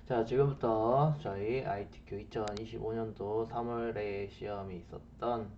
자, 지금부터 저희 ITQ 2025년도 3월에 시험이 있었던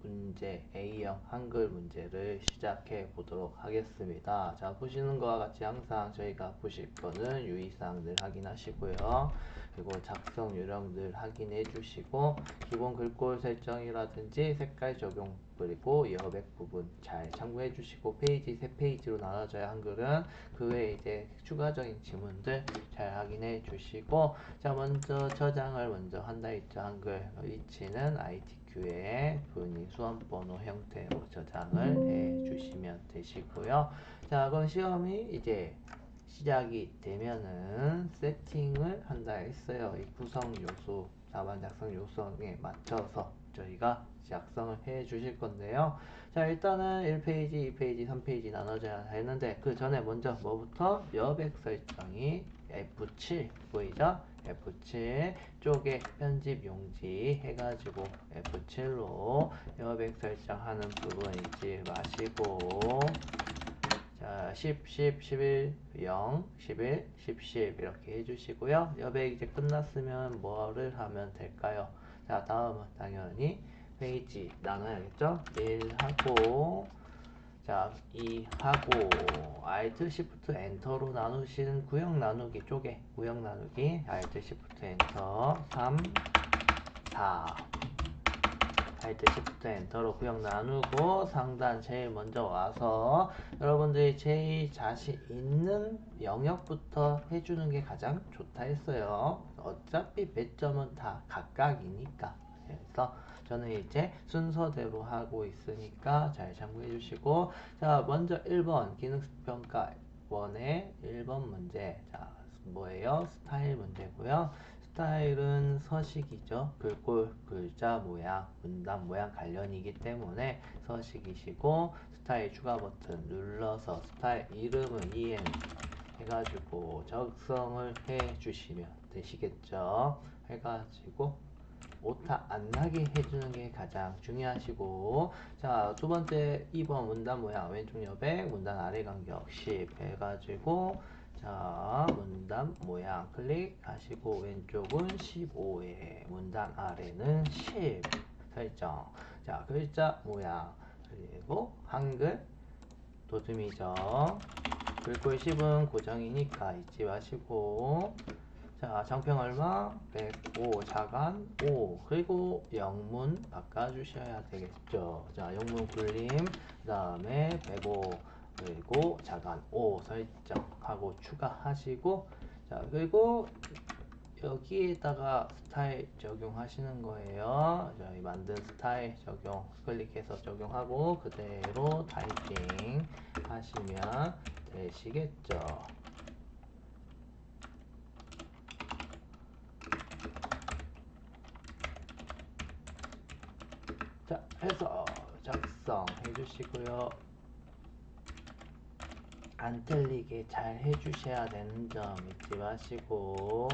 문제 A형 한글 문제를 시작해 보도록 하겠습니다. 자, 보시는 거와 같이 항상 저희가 보실 거는 유의사항 늘 확인하시고요. 그리고 작성 요령 늘 확인해 주시고, 기본 글꼴 설정이라든지 색깔 적용, 그리고 여백 부분 잘 참고해 주시고, 페이지 3페이지로 나눠져야 한글은 그 외에 이제 추가적인 지문들 잘 확인해 주시고, 자, 먼저 저장을 먼저 한다 했죠. 한글 위치는 ITQ의 분위 수험번호 형태로 저장을 해 주시면 되시고요. 자, 그럼 시험이 이제 시작이 되면은 세팅을 한다 했어요. 이 구성 요소, 답안 작성 요소에 맞춰서 저희가 작성을 해 주실 건데요. 자, 일단은 1페이지, 2페이지, 3페이지 나눠져야 되는데, 그 전에 먼저 뭐부터? 여백 설정이 F7 보이죠? F7 쪽에 편집 용지 해가지고 F7로 여백 설정하는 부분 잊지 마시고, 자, 10, 10, 11, 0, 11, 10, 10 이렇게 해주시고요. 여백 이제 끝났으면 뭐를 하면 될까요? 자, 다음은 당연히 페이지 나눠야겠죠? 1하고, 자, 2하고, Alt Shift Enter로 나누시는 구역 나누기 쪽에, 구역 나누기, Alt Shift Enter, 3, 4. Alt Shift Enter로 구역 나누고 상단 제일 먼저 와서 여러분들이 제일 자신 있는 영역부터 해주는 게 가장 좋다 했어요. 어차피 배점은 다 각각이니까. 그래서 저는 이제 순서대로 하고 있으니까 잘 참고해 주시고, 자, 먼저 1번 기능평가 1의 1번 문제. 자, 뭐예요? 스타일 문제고요. 스타일은 서식이죠. 글꼴, 글자 모양, 문단 모양 관련이기 때문에 서식이시고, 스타일 추가 버튼 눌러서 스타일 이름은 EN 해가지고 작성을 해주시면 되시겠죠. 해가지고 오타 안 나게 해주는 게 가장 중요하시고, 자, 두 번째 2번 문단 모양 왼쪽 여백 문단 아래 간격 10 해가지고, 자, 문단 모양 클릭하시고 왼쪽은 15에 문단 아래는 10 설정. 자, 글자 모양 그리고 한글 도듬이죠. 글꼴 10은 고정이니까 잊지 마시고, 자, 장평 얼마? 105, 자간 5, 그리고 영문 바꿔주셔야 되겠죠. 자, 영문 굴림, 그 다음에 105, 그리고 자간 5 설정하고 추가하시고, 자, 그리고 여기에다가 스타일 적용하시는 거예요. 저희 만든 스타일 적용, 클릭해서 적용하고 그대로 타이핑 하시면 되시겠죠. 자, 해서 작성해 주시고요. 안 틀리게 잘 해주셔야 되는 점 잊지 마시고,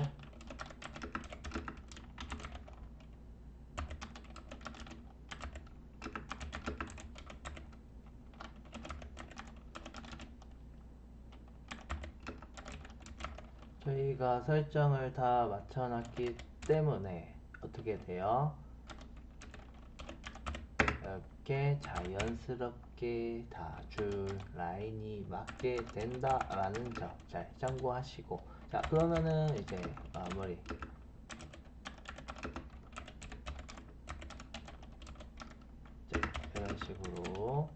저희가 설정을 다 맞춰놨기 때문에 어떻게 돼요? 이렇게 자연스럽게 다 줄 라인이 맞게 된다라는 점 잘 참고하시고, 자, 그러면은 이제 마무리. 자, 이런 식으로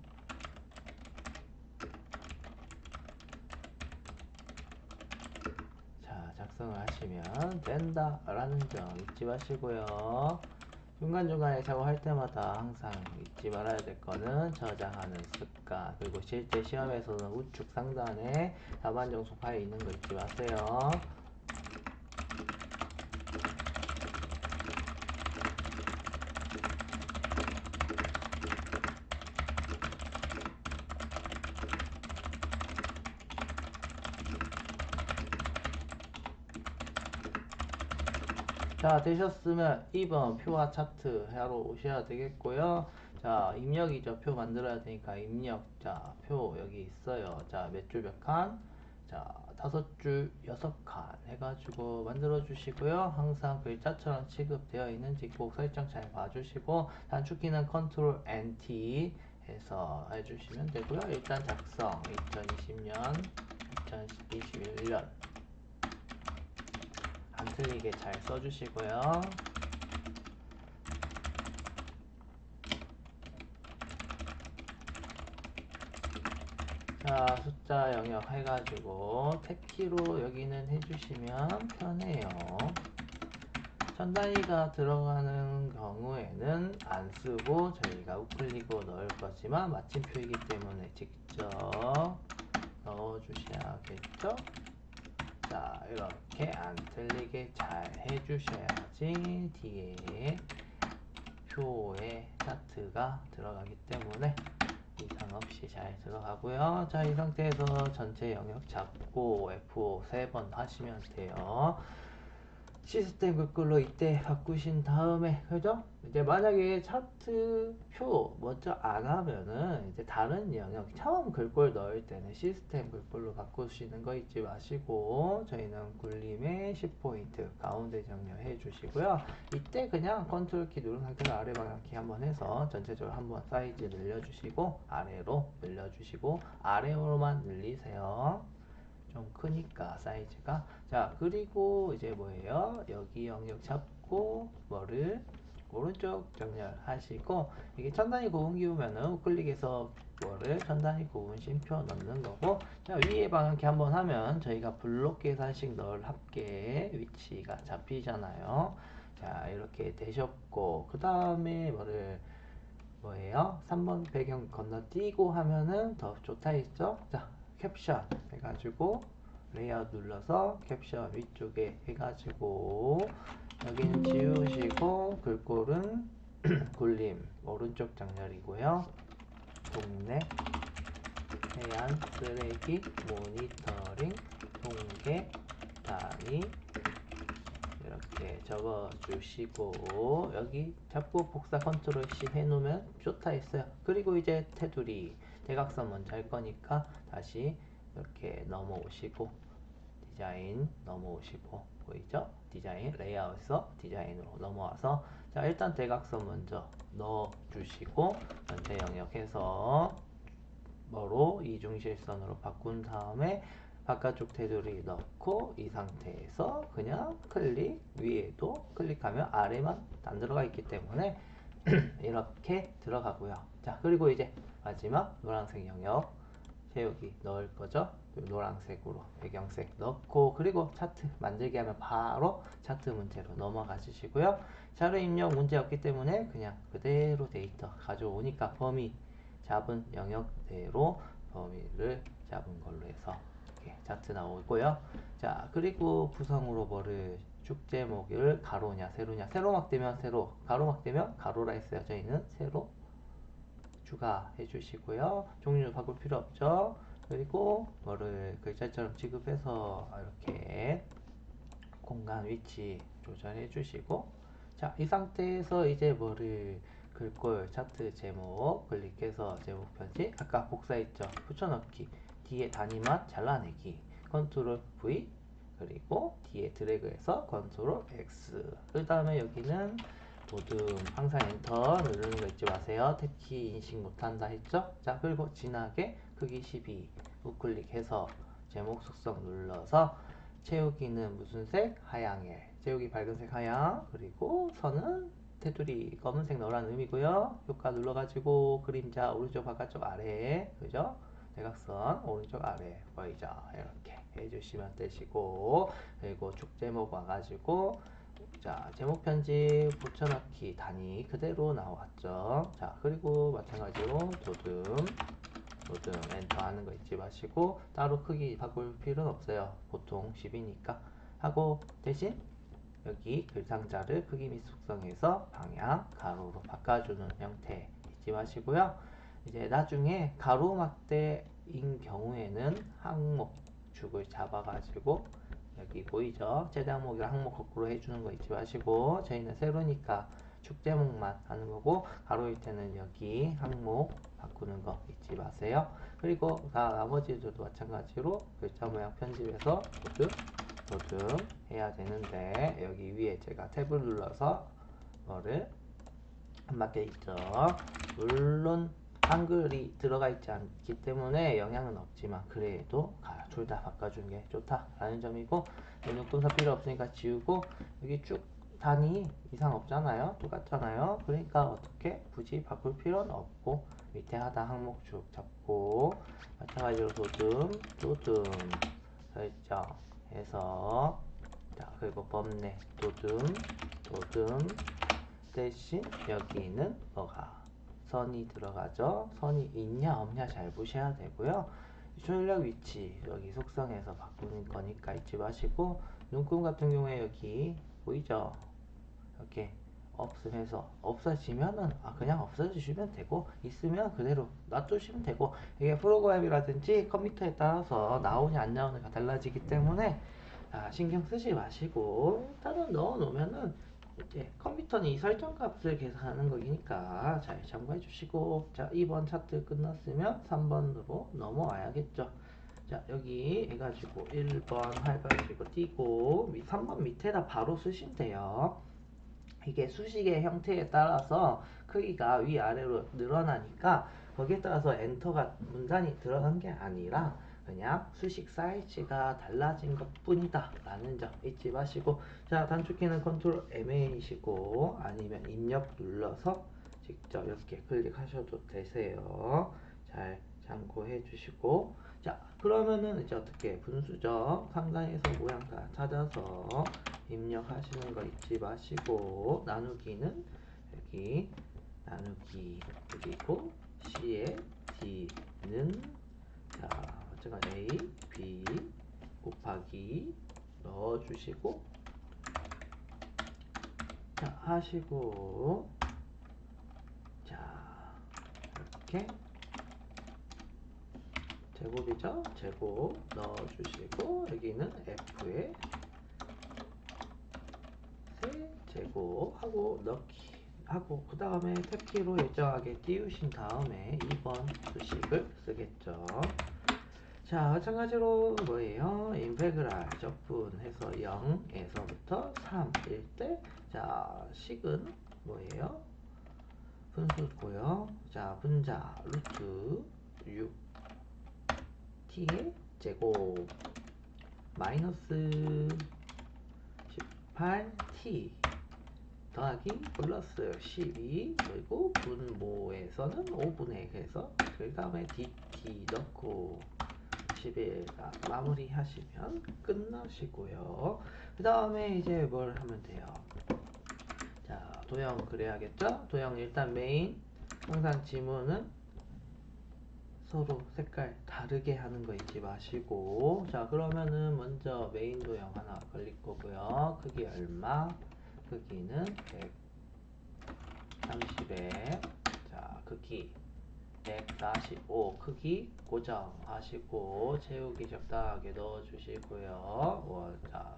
자, 작성을 하시면 된다라는 점 잊지 마시고요. 중간중간에 작업할 때마다 항상 잊지 말아야 될 거는 저장하는 습관, 그리고 실제 시험에서는 우측 상단에 답안 정수 파일 있는 거 잊지 마세요. 자, 되셨으면 2번 표와 차트 하러 오셔야 되겠고요. 자, 입력이죠. 표 만들어야 되니까 입력. 자, 표 여기 있어요. 자, 몇 줄 몇 칸? 자, 5줄 6칸 해가지고 만들어 주시고요. 항상 글자처럼 취급되어 있는지 꼭 설정 잘 봐주시고, 단축키는 컨트롤 NT 해서 해주시면 되고요. 일단 작성 2020년 2021년 안 틀리게 잘 써주시고요. 자, 숫자 영역 해가지고 탭키로 여기는 해주시면 편해요. 천 단위가 들어가는 경우에는 안 쓰고 저희가 우클릭으로 넣을 거지만 마침표이기 때문에 직접 넣어주셔야겠죠? 자, 이렇게 안 틀리게 잘 해주셔야지 뒤에 표에 차트가 들어가기 때문에 이상 없이 잘 들어가고요. 자, 이 상태에서 전체 영역 잡고 F5 3번 하시면 돼요. 시스템 글꼴로 이때 바꾸신 다음에, 그죠? 이제 만약에 차트 표 먼저 안 하면은 이제 다른 영역 처음 글꼴 넣을 때는 시스템 글꼴로 바꾸시는 거 잊지 마시고, 저희는 굴림에 10포인트 가운데 정렬해 주시고요. 이때 그냥 컨트롤 키 누른 상태로 아래 방향키 한번 해서 전체적으로 한번 사이즈 늘려주시고, 아래로 늘려주시고, 아래로만 늘리세요. 좀 크니까 사이즈가. 자, 그리고 이제 뭐예요? 여기 영역 잡고 뭐를 오른쪽 정렬하시고, 이게 천단위 구분 기우면은 우클릭해서 뭐를 천단위 구분 쉼표 넣는 거고, 자, 위에 방향키 한번 하면 저희가 블록 계산식 넣을 합계 위치가 잡히잖아요. 자, 이렇게 되셨고, 그 다음에 뭐예요? 3번 배경 건너뛰고 하면은 더 좋다 했죠? 자, 캡션 해가지고 레이아웃 눌러서 캡션 위쪽에 해가지고 여기는 지우시고, 글꼴은 굴림 오른쪽 장렬이고요. 동네 해안 쓰레기 모니터링 통계 단위 이렇게 적어주시고, 여기 잡고 복사 컨트롤 C 해놓으면 좋다 했어요. 그리고 이제 테두리 대각선 먼저 할 거니까 다시 이렇게 넘어오시고, 디자인 넘어오시고, 보이죠? 디자인 레이아웃에서 디자인으로 넘어와서, 자, 일단 대각선 먼저 넣어주시고, 전체 영역에서 뭐로 이중실선으로 바꾼 다음에 바깥쪽 테두리 넣고, 이 상태에서 그냥 클릭, 위에도 클릭하면 아래만 안 들어가 있기 때문에 이렇게 들어가고요. 자, 그리고 이제 마지막 노란색 영역 채우기 넣을 거죠. 노란색으로 배경색 넣고, 그리고 차트 만들기 하면 바로 차트 문제로 넘어가 주시고요. 자료 입력 문제 없기 때문에 그냥 그대로 데이터 가져오니까 범위 잡은 영역대로 범위를 잡은 걸로 해서 이렇게 차트 나오고요. 자, 그리고 구성으로 뭐를 쭉 제목을 가로냐 세로냐, 세로막 되면 세로, 가로막 되면 가로라 했어요. 저희는 세로 추가해 주시고요. 종류 바꿀 필요 없죠. 그리고 뭐를 글자처럼 지급해서 이렇게 공간 위치 조절해 주시고, 자, 이 상태에서 이제 뭐를 글꼴 차트 제목 클릭해서 제목 편집, 아까 복사했죠? 붙여넣기, 뒤에 단위만 잘라내기, 컨트롤 V, 그리고 뒤에 드래그해서 컨트롤 X. 그 다음에 여기는 도둠 항상 엔터 누르는 거 잊지 마세요. 탭키 인식 못한다 했죠? 자, 그리고 진하게 크기 12 우클릭해서 제목 속성 눌러서 채우기는 무슨 색? 하양에. 채우기 밝은색 하양. 그리고 선은 테두리 검은색 넣으라는 의미고요. 효과 눌러가지고 그림자 오른쪽 바깥쪽 아래, 그죠? 대각선 오른쪽 아래 보이죠? 이렇게 해주시면 되시고, 그리고 쭉 제목 와가지고, 자, 제목 편집 붙여넣기 단위 그대로 나왔죠. 자, 그리고 마찬가지로 도둠 엔터 하는 거 잊지 마시고, 따로 크기 바꿀 필요는 없어요. 보통 10이니까 하고, 대신 여기 글상자를 크기 및 속성에서 방향 가로로 바꿔주는 형태 잊지 마시고요. 이제 나중에 가로막대인 경우에는 항목 축을 잡아가지고, 여기 보이죠? 최대 항목이랑 항목 거꾸로 해주는 거 잊지 마시고, 저희는 세로니까 축 제목만 하는 거고, 가로일 때는 여기 항목 바꾸는 거 잊지 마세요. 그리고 나머지들도 마찬가지로 글자 모양 편집해서 도듬 해야 되는데, 여기 위에 제가 탭을 눌러서 뭐를 안 맞게 있죠. 물론 한글이 들어가 있지 않기 때문에 영향은 없지만 그래도 둘 다 바꿔주는 게 좋다라는 점이고, 눈금사 필요 없으니까 지우고, 여기 쭉 단위 이상 없잖아요. 똑같잖아요. 그러니까 어떻게 굳이 바꿀 필요는 없고, 밑에 하단 항목 쭉 잡고 마찬가지로 도듬 설정해서, 자 그리고 범례 도듬 대신 여기는 뭐가 선이 들어가죠. 선이 있냐 없냐 잘 보셔야 되고요. 출력 위치 여기 속성에서 바꾸는 거니까 잊지 마시고, 눈금 같은 경우에 여기 보이죠? 이렇게 없음해서 없어지면은 그냥 없어지시면 되고, 있으면 그대로 놔두시면 되고, 이게 프로그램이라든지 컴퓨터에 따라서 나오냐 안 나오냐가 달라지기 때문에 신경 쓰지 마시고 일단은 넣어 놓으면은 이제 컴퓨터는 이 설정 값을 계산하는 거니까 잘 참고해 주시고, 자 2번 차트 끝났으면 3번으로 넘어와야겠죠. 자 여기 해가지고 1번 해가지고 띄고 3번 밑에다 바로 쓰시면 돼요. 이게 수식의 형태에 따라서 크기가 위아래로 늘어나니까 거기에 따라서 엔터가 문단이 들어간 게 아니라 그냥 수식 사이즈가 달라진 것 뿐이다 라는 점 잊지 마시고, 자 단축키는 컨트롤 M이시고 아니면 입력 눌러서 직접 이렇게 클릭하셔도 되세요. 잘 참고해 주시고, 자 그러면은 이제 어떻게 분수죠. 상단에서 모양 다 찾아서 입력하시는 거 잊지 마시고, 나누기는 여기 나누기, 그리고 C의 D는 자 제가 A, B 곱하기 넣어주시고, 자 하시고, 자 이렇게 제곱이죠. 제곱 넣어주시고, 여기는 F에 제곱 하고 넣기 하고, 그 다음에 탭키로 일정하게 띄우신 다음에 2번 수식을 쓰겠죠. 자 마찬가지로 뭐예요? 인테그랄 적분해서 0에서부터 3일 때, 자 식은 뭐예요? 분수고요. 자 분자 루트 6t의 제곱 마이너스 18t 더하기 플러스 12, 그리고 분모에서는 5분의 해서 그 다음에 dt 넣고 11 마무리 하시면 끝나시고요. 그 다음에 이제 뭘 하면 돼요? 자 도형 그려야겠죠? 도형 일단 메인 항상 지문은 서로 색깔 다르게 하는 거 잊지 마시고, 자 그러면은 먼저 메인 도형 하나 걸릴 거고요. 크기 얼마? 크기는 130에 자 크기 145, 크기 고정하시고 채우기 적당하게 넣어주시고요. 자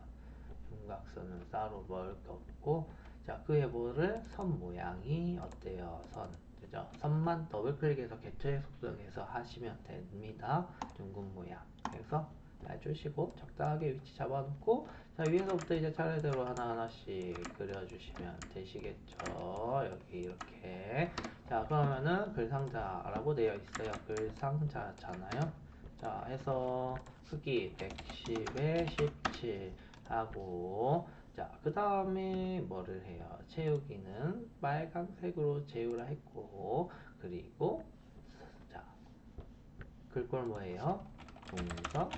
윤곽선은 따로 먹을 거 없고, 자 그에 뭐를 선 모양이 어때요? 선 그죠? 선만 더블클릭해서 개처의 속성에서 하시면 됩니다. 둥근 모양 해서 해주시고 적당하게 위치 잡아놓고, 자 위에서부터 이제 차례대로 하나하나씩 그려주시면 되시겠죠. 여기 이렇게. 자 그러면은 글상자라고 되어 있어요. 글상자잖아요. 자 해서 크기 110에 17 하고, 자 그 다음에 뭐를 해요? 채우기는 빨간색으로 채우라 했고, 그리고 자 글꼴 뭐예요? 동서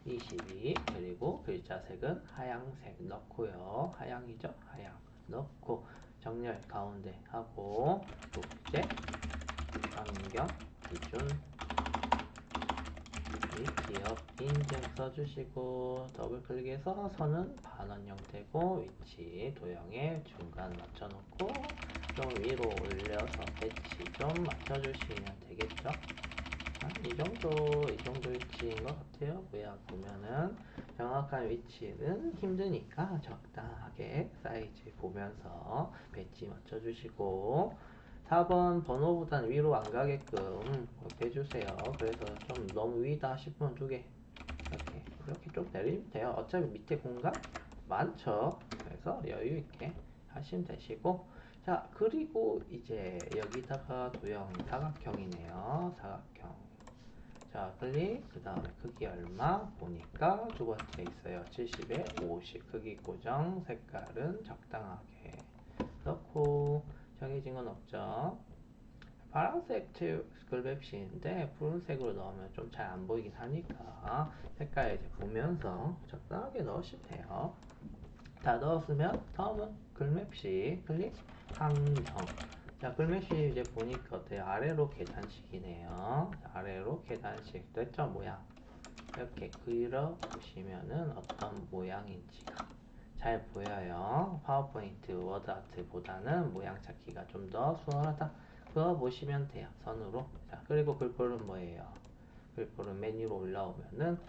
22, 그리고 글자색은 하양색 넣고요. 하양이죠? 하양 넣고 정렬 가운데 하고, 국제 환경 기준 기업 인증 써주시고, 더블클릭해서 선은 반원 형태고 위치 도형의 중간 맞춰놓고 좀 위로 올려서 배치 좀 맞춰주시면 되겠죠. 이 정도 위치인 것 같아요. 모양 보면은 정확한 위치는 힘드니까 적당하게 사이즈 보면서 배치 맞춰주시고, 4번 번호보다는 위로 안 가게끔 그렇게 해주세요. 그래서 좀 너무 위다 싶으면 두 개 이렇게 좀 내리면 돼요. 어차피 밑에 공간 많죠. 그래서 여유 있게 하시면 되시고, 자 그리고 이제 여기다가 도형 사각형이네요. 사각형. 자 클릭, 그 다음에 크기 얼마 보니까 두 번째 있어요. 70에 50 크기 고정, 색깔은 적당하게 넣고, 정해진 건 없죠. 파란색 글맵시인데 푸른색으로 넣으면 좀 잘 안 보이긴 하니까 색깔 이제 보면서 적당하게 넣으시면 돼요. 다 넣었으면 다음은 글맵시 클릭, 항정. 자 글맵시 이제 보니까 어때요? 아래로 계단식이네요. 아래로 계단식 됐죠? 모양 이렇게 그려보시면은 어떤 모양인지가 잘 보여요. 파워포인트, 워드아트보다는 모양 찾기가 좀 더 수월하다. 그거 보시면 돼요. 선으로. 자, 그리고 글꼴은 뭐예요? 글꼴은 메뉴로 올라오면은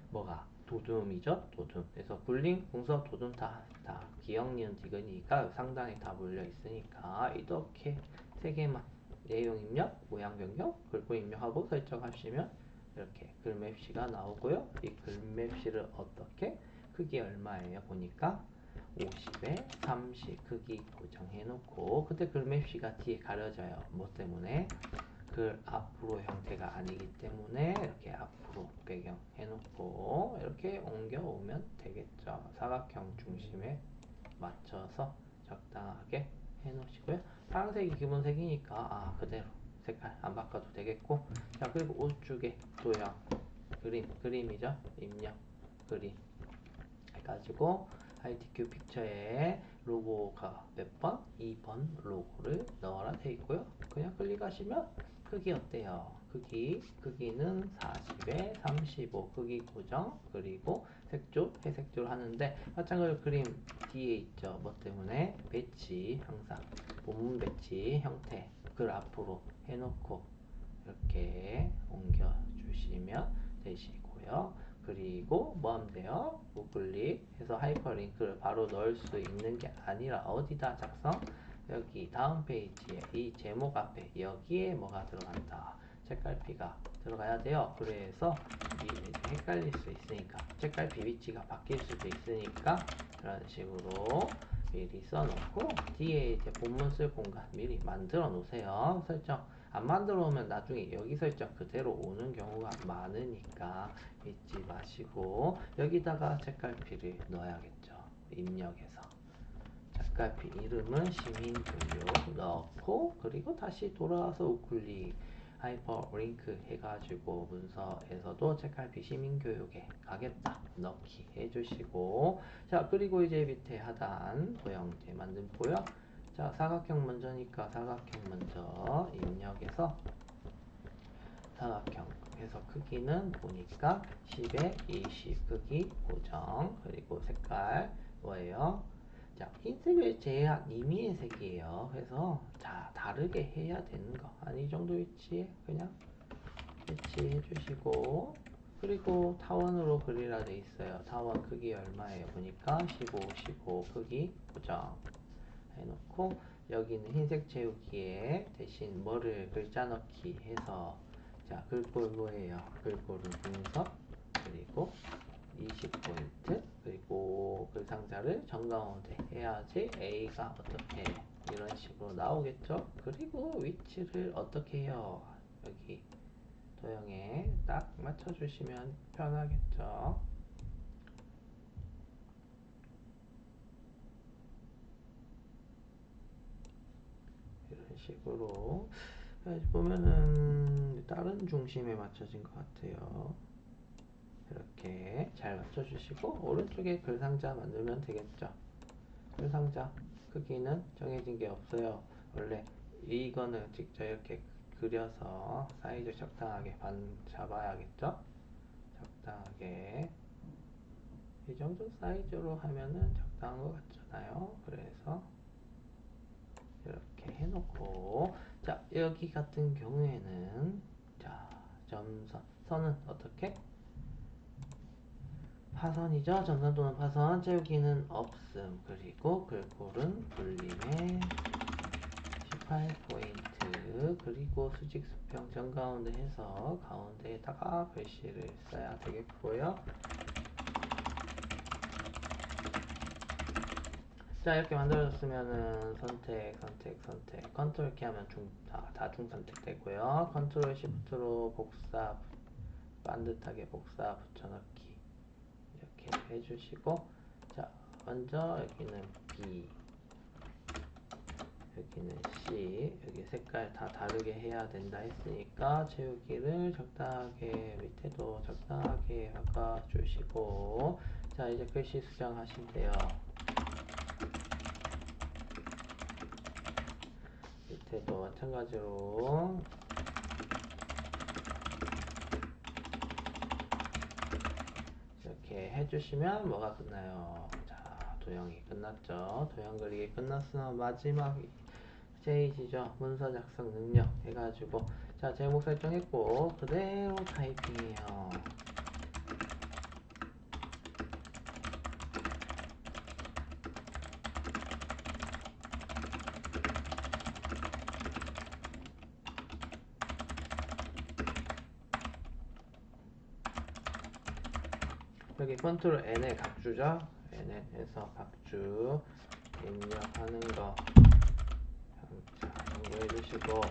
뭐가? 도둠이죠? 도둠. 그래서 굴림, 궁섭, 도둠 다 기억, 니은, 디귿이니까 상단에 다 몰려 있으니까 이렇게 세 개만 내용 입력, 모양 변경, 글꼴 입력하고 설정하시면 이렇게 글맵시가 나오고요. 이 글맵시를 어떻게? 크기 얼마예요? 보니까 50에 30 크기 고정해 놓고, 근데 글맵시가 뒤에 가려져요. 뭐 때문에? 글 앞으로 형태가 아니기 때문에 이렇게 앞으로 배경 해놓고 이렇게 옮겨오면 되겠죠. 사각형 중심에 맞춰서 적당하게 해놓으시고요. 파란색이 기본색이니까 그대로 색깔 안 바꿔도 되겠고, 자 그리고 우측에 도형 그림이죠. 입력 그림 해가지고 ITQ 픽처에 로고가 몇 번? 2번 로고를 넣어라 돼 있고요. 그냥 클릭하시면 크기 어때요? 크기는 40에 35 크기 고정, 그리고 색조 회색조를 하는데 마찬가지로 그림 뒤에 있죠. 뭐 때문에? 배치 항상 본문 배치 형태 글 앞으로 해놓고 이렇게 옮겨 주시면 되시고요. 그리고 뭐 하면 돼요? 우클릭해서 하이퍼링크를 바로 넣을 수 있는 게 아니라 어디다 작성? 여기 다음 페이지에 이 제목 앞에 여기에 뭐가 들어간다? 책갈피가 들어가야 돼요. 그래서 이게 헷갈릴 수 있으니까 책갈피 위치가 바뀔 수도 있으니까 이런 식으로 미리 써놓고 뒤에 이제 본문 쓸 공간 미리 만들어 놓으세요. 설정 안 만들어 오면 나중에 여기 설정 그대로 오는 경우가 많으니까 잊지 마시고 여기다가 책갈피를 넣어야겠죠. 입력해서 책갈피 이름은 시민교육 넣고, 그리고 다시 돌아와서 우클릭 하이퍼링크 해가지고 문서에서도 책갈피 시민교육에 가겠다 넣기 해주시고, 자 그리고 이제 밑에 하단 도형 이제 만들고요. 자 사각형 먼저니까 사각형 먼저 입력해서 사각형 해서 크기는 보니까 10에 20 크기 고정, 그리고 색깔 뭐예요? 자 흰색을 제한 임의의 색이에요. 그래서 자 다르게 해야 되는 거 아니 이 정도 위치에 그냥 배치해 주시고, 그리고 타원으로 그리라 돼 있어요. 타원 크기 얼마예요? 보니까 15 크기 고정 해놓고, 여기는 흰색 채우기에 대신 뭐를 글자 넣기 해서 자 글꼴 뭐예요? 글꼴은 분석, 그리고 20포인트, 그리고 글 상자를 정가운데 해야지 A가 어떻게 이런 식으로 나오겠죠. 그리고 위치를 어떻게 해요? 여기 도형에 딱 맞춰주시면 편하겠죠. 이런 식으로 보면은 다른 중심에 맞춰진 것 같아요. 이렇게 잘 맞춰주시고 오른쪽에 글 상자 만들면 되겠죠. 글 상자 크기는 정해진 게 없어요. 원래 이거는 직접 이렇게 그려서 사이즈 적당하게 반 잡아야겠죠. 적당하게 이 정도 사이즈로 하면은 적당한 것 같잖아요. 그래서 이렇게 해놓고, 자 여기 같은 경우에는 자 점선 선은 어떻게? 파선이죠. 점선 또는 파선 채우기는 없음. 그리고 글꼴은 굴림에 18포인트 그리고 수직 수평 정가운데 해서 가운데에다가 글씨를 써야 되겠고요. 자, 이렇게 만들어졌으면은 선택 컨트롤 키 하면 다중 선택되고요. 컨트롤 시프트로 복사 반듯하게 복사 붙여넣기 이렇게 해주시고, 자, 먼저 여기는 B, 여기는 C, 여기 색깔 다 다르게 해야 된다 했으니까 채우기를 적당하게, 밑에도 적당하게 바꿔주시고, 자, 이제 글씨 수정하시면 돼요. 밑에도 마찬가지로 이렇게 해주시면 뭐가 끝나요? 자, 도형이 끝났죠. 도형 그리기 끝났으면 마지막 스테이지죠. 문서 작성 능력 해가지고, 자, 제목 설정했고 그대로 타이핑해요. 여기 컨트롤 N의 각주죠. N에서 각주 입력하는 거 참고해 주시고,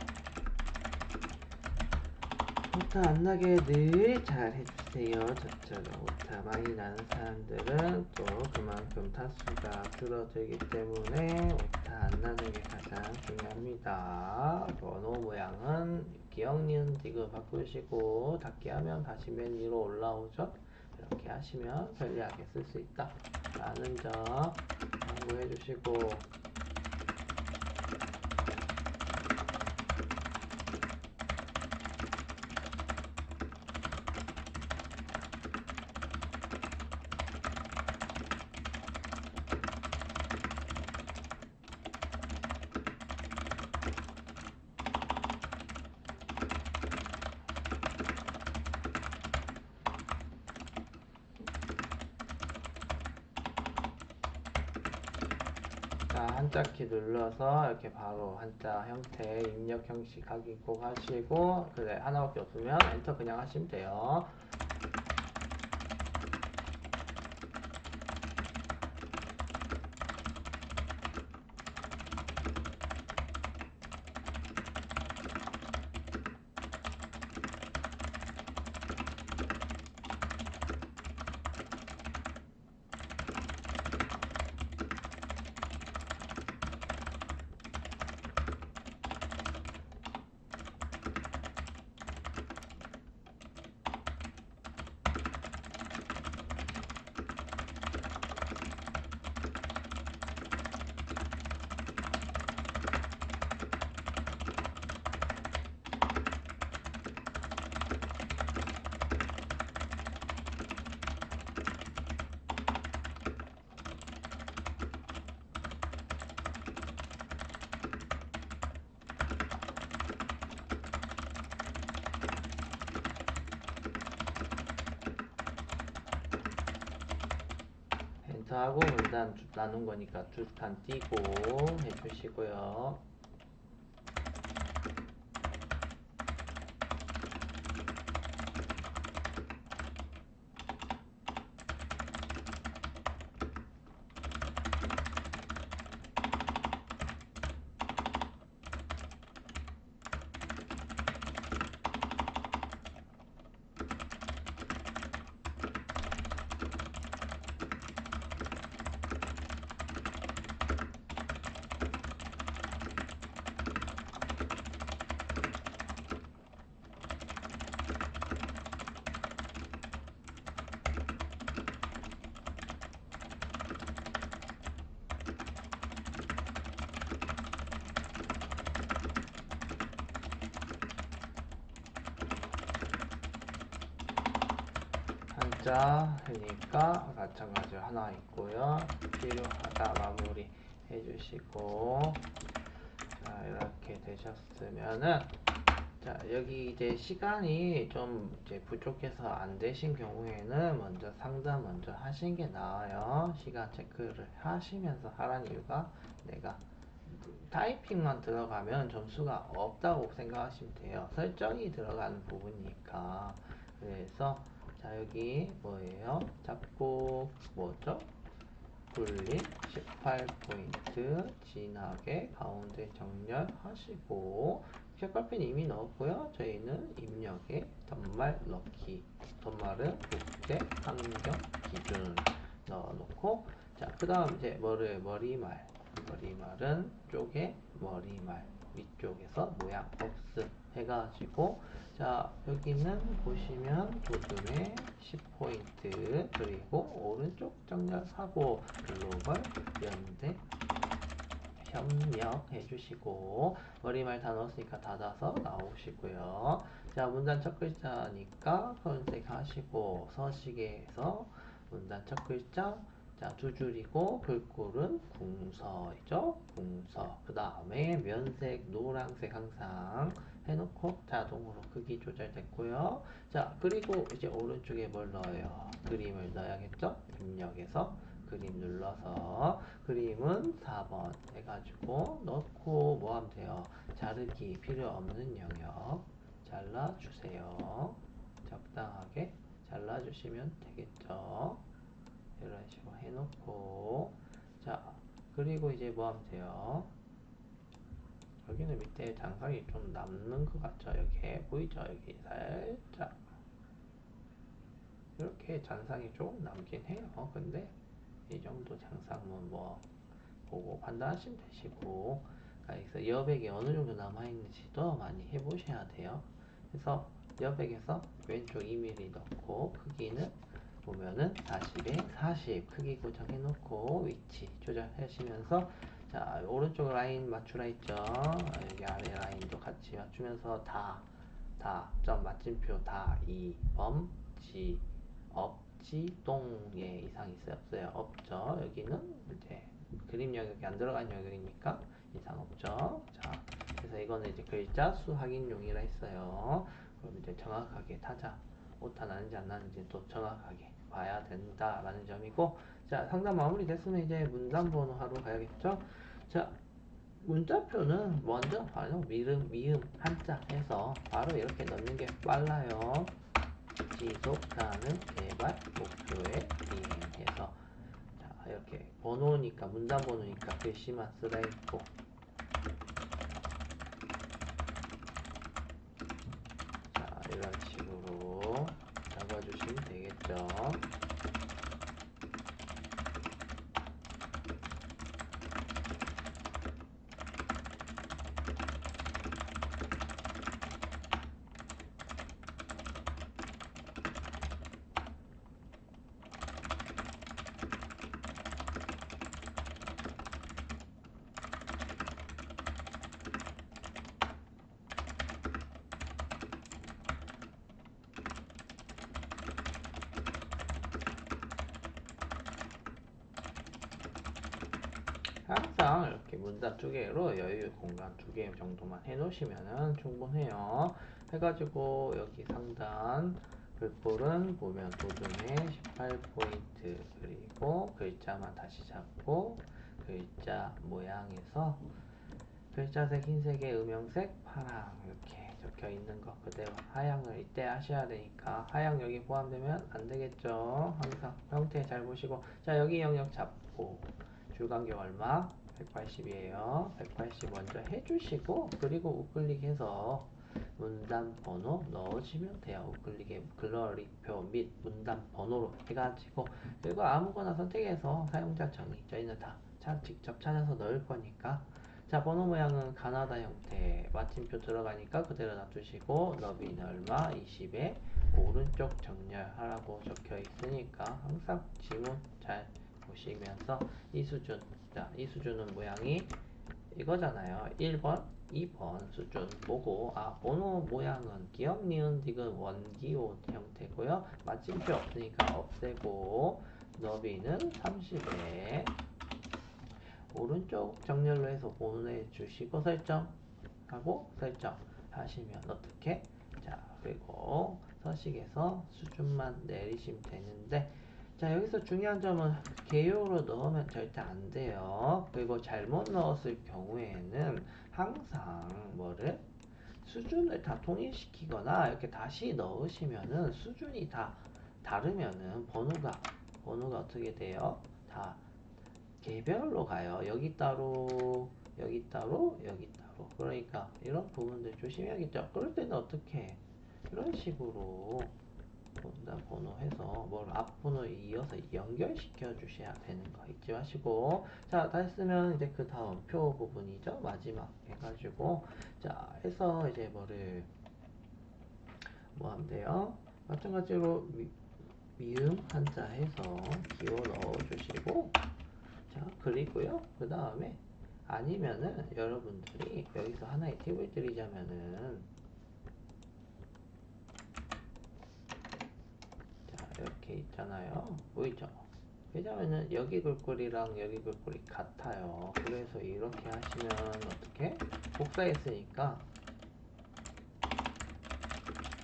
오타 안 나게 늘 잘 해주세요. 저처럼 오타 많이 나는 사람들은 또 그만큼 타수가 줄어들기 때문에 오타 안 나는 게 가장 중요합니다. 번호 모양은 기억, 니은, 디귿 바꾸시고 닫기 하면 다시 맨 위로 올라오죠. 이렇게 하시면 편리하게 쓸 수 있다 라는 점 참고해 주시고, 자, 한자키 눌러서 이렇게 바로 한자 형태 입력 형식 확인 꼭 하시고, 그래 하나밖에 없으면 엔터 그냥 하시면 돼요. 엔터하고 문단 나눈 거니까 두 칸 띄고 해주시고요. 한자니까 마찬가지로 하나 있고요. 필요하다 마무리 해주시고, 자, 이렇게 되셨으면은, 자, 여기 이제 시간이 좀 이제 부족해서 안 되신 경우에는 먼저 상담 먼저 하신 게 나아요. 시간 체크를 하시면서 하라는 이유가, 내가 타이핑만 들어가면 점수가 없다고 생각하시면 돼요. 설정이 들어가는 부분이니까. 그래서 자 여기 뭐예요? 잡고 뭐죠? 굴림 18포인트 진하게 가운데 정렬하시고 색깔펜 이미 넣었고요. 저희는 입력에 덧말 넣기, 덧말은 국제 환경 기준 넣어놓고 자 그 다음 이제 머리말은 쪽에 머리말 위쪽에서 모양 없음 해가지고 자 여기는 보시면 도둠에 10포인트 그리고 오른쪽 정렬하고 글로벌 연대 협력 해주시고 머리말 다 넣었으니까 닫아서 나오시고요. 자 문단 첫 글자니까 선색 하시고 서식에서 문단 첫 글자 자 두 줄이고 글꼴은 궁서이죠. 궁서 그 다음에 면색 노란색 항상 해놓고 자동으로 크기 조절됐고요. 자 그리고 이제 오른쪽에 뭘 넣어요? 그림을 넣어야겠죠? 입력해서 그림 눌러서 그림은 4번 해가지고 넣고 뭐 하면 돼요? 자르기 필요 없는 영역 잘라주세요. 적당하게 잘라주시면 되겠죠. 이런 식으로 해놓고 자 그리고 이제 뭐 하면 돼요? 여기는 밑에 잔상이 좀 남는 것 같죠? 여기 보이죠? 여기 살짝 이렇게 잔상이 좀 남긴 해요. 근데 이 정도 잔상은 뭐 보고 판단하시면 되시고 그래서 여백이 어느 정도 남아있는지도 많이 해보셔야 돼요. 그래서 여백에서 왼쪽 2mm 넣고 크기는 보면은 40에 40 크기 고정해 놓고 위치 조절하시면서 자 오른쪽 라인 맞추라 했죠. 여기 아래 라인도 같이 맞추면서 점 맞춤표 다 이 범지 없지 똥예 이상 있어요 없어요 없죠. 여기는 이제 그림 영역이 안 들어간 영역이니까 이상 없죠. 자 그래서 이거는 이제 글자 수 확인용이라 했어요. 그럼 이제 정확하게 타자 오타 나는지 안 나는지 또 정확하게 봐야 된다라는 점이고 자 상담 마무리 됐으면 이제 문단 번호 하러 가야겠죠. 자 문자표는 먼저 바로 미음 한자 해서 바로 이렇게 넣는 게 빨라요. 지속가능 개발 목표에 이행해서 자 이렇게 번호니까 문단 번호니까 글씨만 쓰라 했고 자 이런 식으로 적어주시면 되겠죠. 항상 이렇게 문단 두 개로 여유 공간 두 개 정도만 해놓으시면 충분해요. 해가지고 여기 상단 글꼴은 보면 도둠에 18포인트 그리고 글자만 다시 잡고 글자 모양에서 글자색 흰색에 음영색 파랑 이렇게 적혀 있는 거 그대로 하향을 이때 하셔야 되니까 하향 여기 포함되면 안 되겠죠. 항상 형태 잘 보시고 자 여기 영역 잡고 줄간격 얼마? 180이에요. 180 먼저 해주시고 그리고 우클릭해서 문단 번호 넣으시면 돼요. 우클릭에 글러리표 및 문단 번호로 해가지고 그리고 아무거나 선택해서 사용자 정의 저희는 다 직접 찾아서 넣을 거니까 자 번호 모양은 가나다 형태 마침표 들어가니까 그대로 놔두시고 너비는 얼마? 20에 오른쪽 정렬하라고 적혀 있으니까 항상 지문 잘 보시면서 이 수준 자 이 수준은 모양이 이거잖아요. 1번 2번 수준 보고 아 번호 모양은 기억 니은 디귿 원기호 형태고요. 마침표 없으니까 없애고 너비는 30에 오른쪽 정렬로 해서 보내주시고 설정하고 설정하시면 어떻게 자 그리고 서식에서 수준만 내리시면 되는데 자, 여기서 중요한 점은 개요로 넣으면 절대 안 돼요. 그리고 잘못 넣었을 경우에는 항상 뭐를 수준을 다 통일시키거나 이렇게 다시 넣으시면은 수준이 다 다르면은 번호가 어떻게 돼요? 다 개별로 가요. 여기 따로, 여기 따로, 여기 따로. 그러니까 이런 부분들 조심해야겠죠. 그럴 때는 어떻게 해? 이런 식으로 번호해서 뭘 앞번호 이어서 연결시켜 주셔야 되는 거 잊지 마시고. 자, 다 했으면 이제 그 다음 표 부분이죠. 마지막 해가지고 자 해서 이제 뭐 하면 돼요? 마찬가지로 미음 한자 해서 기호 넣어 주시고 자 그리고요. 그 다음에 아니면은 여러분들이 여기서 하나의 팁을 드리자면은 자 이렇게 있잖아요. 보이죠? 왜냐면은 여기 글꼴이랑 여기 글꼴이 같아요. 그래서 이렇게 하시면 어떻게? 복사했으니까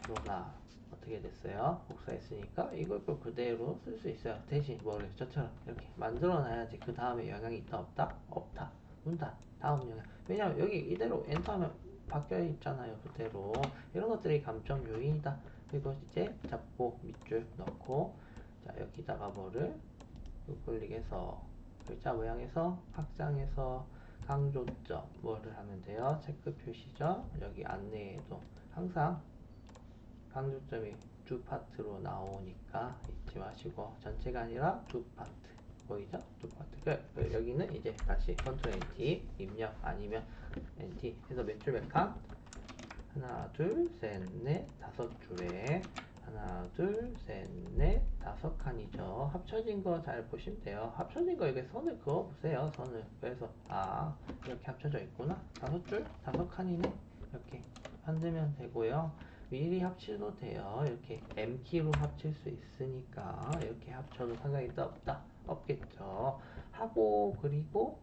뭐가 어떻게 됐어요? 복사했으니까 이걸 또 그대로 쓸 수 있어요. 대신 뭐를 저처럼 이렇게 만들어 놔야지 그 다음에 영향이 있다 없다? 없다. 문다. 다음 영향. 왜냐면 여기 이대로 엔터하면 바뀌어 있잖아요. 그대로. 이런 것들이 감점 요인이다. 그리고 이제 잡고 밑줄 넣고 자 여기다가 뭐를 우클릭해서 글자 모양에서 확장해서 강조점 뭐를 하면 돼요? 체크 표시죠. 여기 안내에도 항상 강조점이 두 파트로 나오니까 잊지 마시고 전체가 아니라 두 파트 보이죠? 두 파트 여기는 이제 다시 컨트롤 NT 입력 아니면 NT 해서 몇 줄 몇 칸? 하나 둘셋넷 다섯 줄에 하나 둘셋넷 다섯 칸이죠. 합쳐진 거 잘 보시면 돼요. 합쳐진 거 이렇게 선을 그어 보세요. 선을. 그래서 이렇게 합쳐져 있구나. 다섯 줄 다섯 칸이네. 이렇게 만들면 되고요. 미리 합쳐도 돼요. 이렇게 M키로 합칠 수 있으니까 이렇게 합쳐도 상관이 없다 없겠죠. 하고 그리고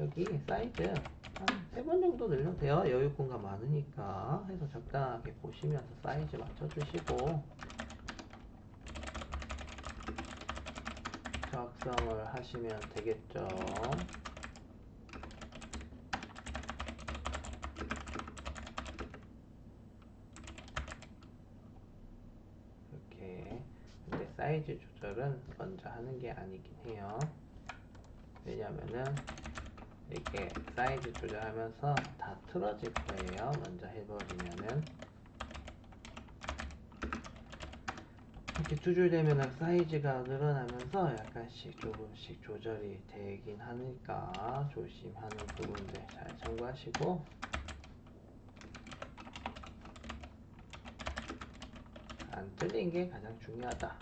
여기 사이즈 한 3번 정도 늘려도 돼요. 여유 공간 많으니까 해서 적당하게 보시면서 사이즈 맞춰주시고 작성을 하시면 되겠죠. 이렇게. 근데 사이즈 조절은 먼저 하는 게 아니긴 해요. 왜냐면은 이렇게 사이즈 조절하면서 다 틀어질 거예요. 먼저 해버리면은 이렇게 두 줄 되면 사이즈가 늘어나면서 약간씩 조금씩 조절이 되긴 하니까 조심하는 부분들 잘 참고하시고 안 틀린 게 가장 중요하다.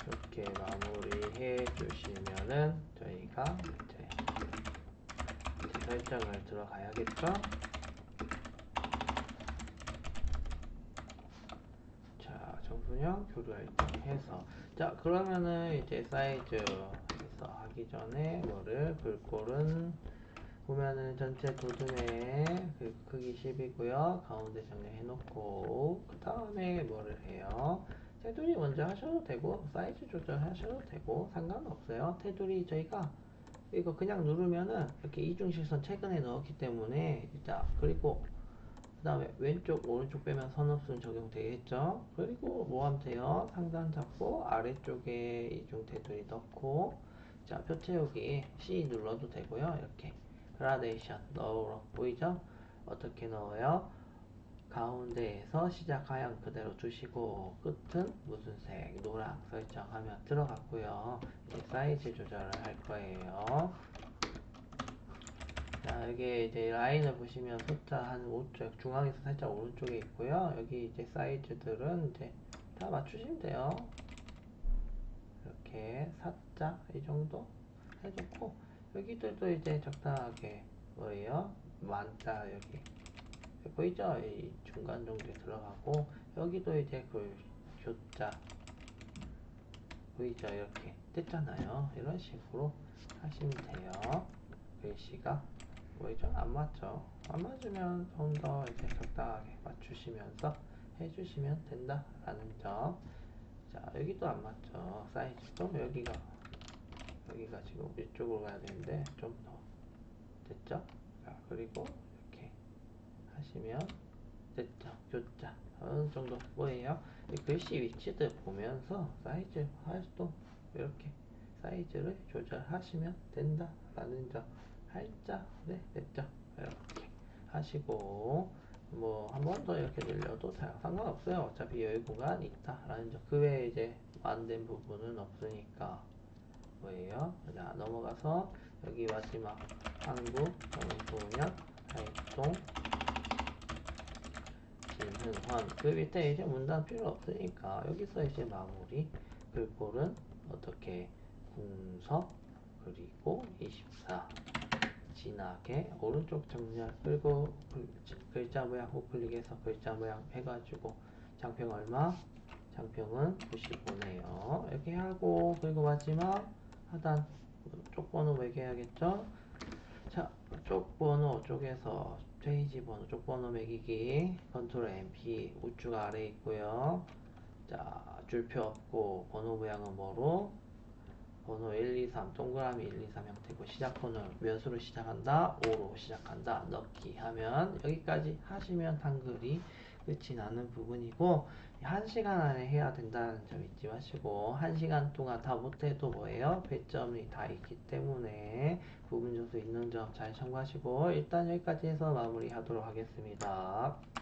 이렇게 마무리해 주시면은 저희가 이제 설정을 들어가야겠죠? 자, 청소년 교류 활동해서 자 그러면은 이제 사이즈 해서 하기 전에 글꼴은 보면은 전체 도둠의 그 크기 10이고요. 가운데 정리해 놓고 그 다음에 뭐를 해요? 테두리 먼저 하셔도 되고 사이즈 조절하셔도 되고 상관없어요. 테두리 저희가 이거 그냥 누르면은 이렇게 이중실선 최근에 넣었기 때문에 자 그리고 그 다음에 왼쪽 오른쪽 빼면 선없음 적용되겠죠. 그리고 뭐 하면 돼요? 상단 잡고 아래쪽에 이중 테두리 넣고 자 표 채우기 C 눌러도 되고요. 이렇게 그라데이션 넣으러 보이죠? 어떻게 넣어요? 가운데에서 시작 하향 그대로 두시고 끝은 무슨 색? 노랑 설정하면 들어갔고요. 이제 사이즈 조절을 할 거예요. 자, 여기 이제 라인을 보시면 숫자 한 오쪽 중앙에서 살짝 오른쪽에 있고요. 여기 이제 사이즈들은 이제 다 맞추시면 돼요. 이렇게 살짝 이 정도 해줬고, 여기들도 이제 적당하게 뭐예요? 만자 여기 보이죠? 이 중간 정도에 들어가고, 여기도 이제 그 교자 보이죠? 이렇게 됐잖아요. 이런 식으로 하시면 돼요. 글씨가 보이죠? 안 맞죠? 안 맞으면 좀 더 이제 적당하게 맞추시면서 해주시면 된다라는 점. 자, 여기도 안 맞죠? 사이즈도 여기가 지금 이쪽으로 가야 되는데 좀 더 됐죠? 자, 그리고 이렇게 하시면 됐죠? 교자 어느 정도 뭐예요? 이 글씨 위치들 보면서 사이즈 활동 이렇게 사이즈를 조절하시면 된다라는 점. 살짝 네 됐죠? 이렇게 하시고 뭐 한 번 더 이렇게 늘려도 상관없어요. 어차피 여유 공간이 있다라는 점. 그 외에 이제 안 된 부분은 없으니까 뭐예요? 자, 넘어가서 여기 마지막 한국 청소년 활동 진흥원 그 밑에 이제 문단 필요 없으니까 여기서 이제 마무리. 글꼴은 어떻게 궁서 그리고 24 진하게 오른쪽 정렬 그리고 글자 모양 우클릭해서 글자 모양 해가지고 장평 얼마? 장평은 95네요. 이렇게 하고 그리고 마지막 하단 쪽 번호 매겨야겠죠? 자, 쪽 번호 쪽에서 페이지 번호 쪽 번호 매기기 컨트롤 MP 우측 아래 있고요. 자, 줄표 없고 번호 모양은 뭐로? 번호 123 동그라미 123 형태고 시작 번호 몇으로 시작한다? 5로 시작한다. 넣기 하면 여기까지 하시면 한글이 끝이 나는 부분이고 1시간 안에 해야 된다는 점 잊지 마시고 1시간 동안 다 못해도 뭐예요? 배점이 다 있기 때문에 부분 점수 있는 점 잘 참고하시고 일단 여기까지 해서 마무리 하도록 하겠습니다.